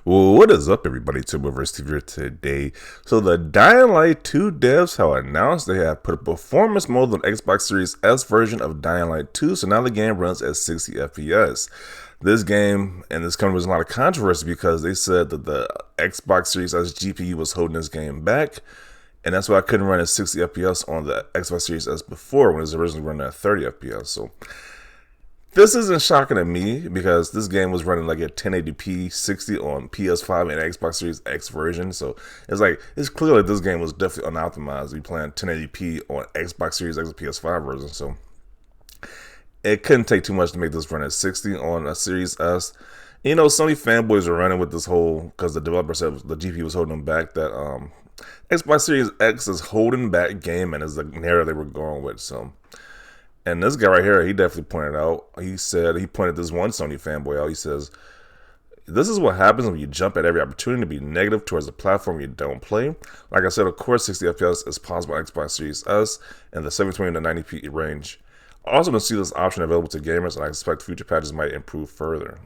Well, what is up, everybody? Timberverse TV here today. So the Dying Light 2 devs have announced they have put a performance mode on Xbox Series S version of Dying Light 2, so now the game runs at 60 FPS. This game and this company was a lot of controversy because they said that the Xbox Series S GPU was holding this game back, and that's why I couldn't run at 60 FPS on the Xbox Series S before when it was originally running at 30 FPS. So this isn't shocking to me because this game was running like at 1080p 60 on PS5 and Xbox Series X version. So it's clear that this game was definitely unoptimized. We playing 1080p on Xbox Series X and PS5 version. So it couldn't take too much to make this run at 60 on a Series S. You know, Sony fanboys are running with this whole, because the developer said the GPU was holding them back, that Xbox Series X is holding back gaming is the narrative they were going with. So. And this guy right here, he definitely pointed out, he pointed this one Sony fanboy out. He says, this is what happens when you jump at every opportunity to be negative towards a platform you don't play. Like I said, of course, 60 FPS is possible on Xbox Series S and the 720 to 90p range. I also don't see this option available to gamers, and I expect future patches might improve further.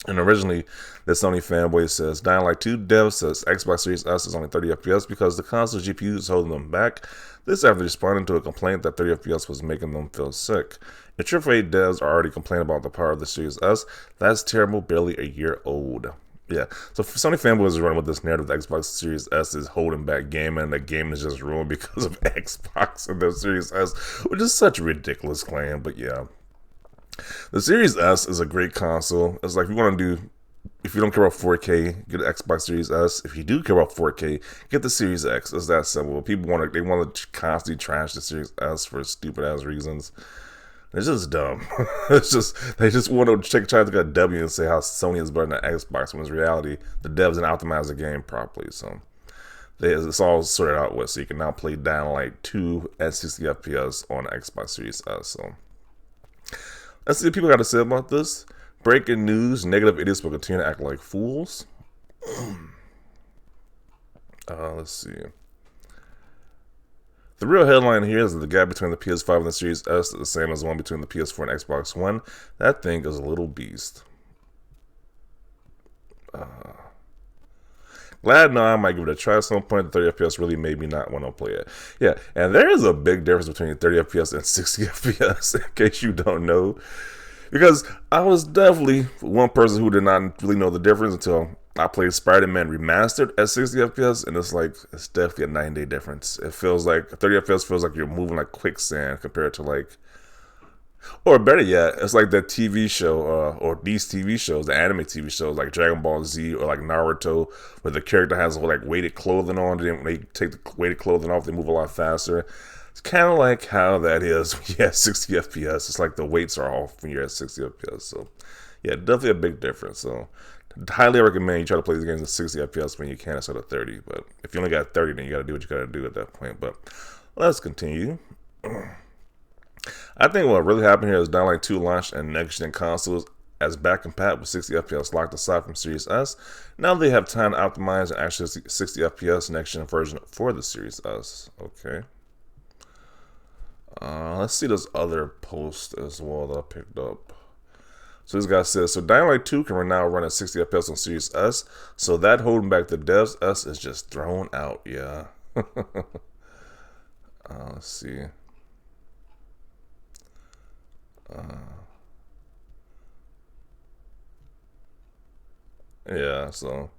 And originally, the Sony fanboy says, Dying Light 2 dev says Xbox Series S is only 30 FPS because the console GPU is holding them back. This after responding to a complaint that 30 FPS was making them feel sick. If AAA devs are already complaining about the power of the Series S, that's terrible, barely a year old. Yeah, so for Sony fanboys are running with this narrative that Xbox Series S is holding back gaming, and the game is just ruined because of Xbox and the Series S, which is such a ridiculous claim, but yeah. The Series S is a great console. It's like if you want to do, if you don't care about 4K, get an Xbox Series S. If you do care about 4K, get the Series X. It's that simple. People they want to constantly trash the Series S for stupid ass reasons. It's just dumb. They just want to try to get a W and say how Sony is better than Xbox, when in reality the devs didn't optimize the game properly. So it's all sorted out with. So you can now play Dying Light 2 at 60 FPS on Xbox Series S. So let's see what people got to say about this. Breaking news, negative idiots will continue to act like fools. Let's see. The real headline here is that the gap between the PS5 and the Series S is the same as the one between the PS4 and Xbox One. That thing is a little beast. Glad now I might give it a try at some point. The 30 FPS really made me not want to play it. Yeah, and there is a big difference between 30 FPS and 60 FPS, in case you don't know. Because I was definitely one person who did not really know the difference until I played Spider-Man Remastered at 60 FPS, and it's definitely a 9-day difference. It feels like 30 FPS feels like you're moving like quicksand compared to like, or better yet, it's like that TV show, or these TV shows, the anime TV shows like Dragon Ball Z or like Naruto, where the character has like weighted clothing on, and when they take the weighted clothing off, they move a lot faster. It's kind of like how that is when you have 60 FPS. It's like the weights are off when you're at 60 FPS. So, yeah, definitely a big difference. So, highly recommend you try to play these games at 60 FPS when you can instead of 30. But if you only got 30, then you got to do what you got to do at that point. But let's continue. I think what really happened here is Dying Light 2 launched and next-gen consoles as back compat with 60 FPS locked aside from Series S. Now they have time to optimize and actually 60 FPS next-gen version for the Series S. Okay. Let's see this other post as well that I picked up. So this guy says, so Dying Light 2 can now run at 60 FPS on Series S, so that holding back the devs S is just thrown out, yeah. Let's see. Yeah, so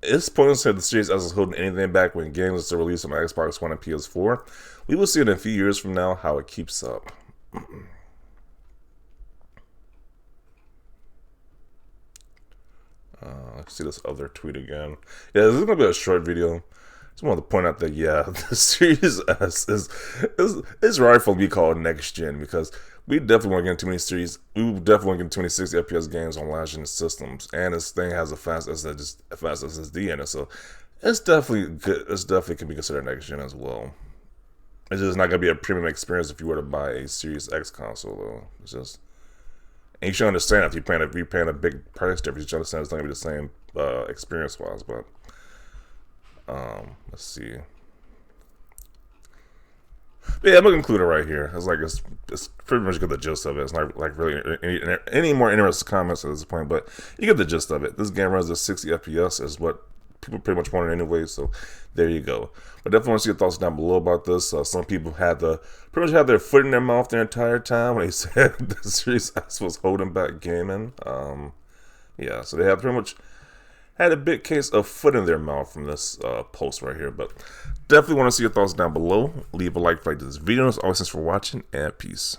it's pointless to say the Series S is holding anything back when games are still released on Xbox One and PS4. We will see in a few years from now how it keeps up. Let's see this other tweet again. Yeah, this is going to be a short video. Just wanted to point out that, yeah, the Series S is rightfully be called next gen, because we definitely want to get into too many series. We definitely want to get into too many 60 FPS games on last gen systems, and this thing has a fast SSD in it, so it's definitely good. It's definitely can be considered next gen as well. It's just not gonna be a premium experience if you were to buy a Series X console, though. It's just, and you should understand if you're paying a big price difference, you should understand it's not gonna be the same experience wise, but. Let's see. But yeah, I'm gonna include it right here. It's pretty much get the gist of it. It's not like really any more interesting comments at this point, but you get the gist of it. This game runs at 60 FPS, is what people pretty much wanted anyway. So there you go. But definitely want to see your thoughts down below about this. Some people pretty much had their foot in their mouth the entire time when they said the Series S was holding back gaming. Yeah, so they have pretty much had a big case of foot in their mouth from this post right here. But definitely want to see your thoughts down below. Leave a like this video. As always, thanks for watching, and peace.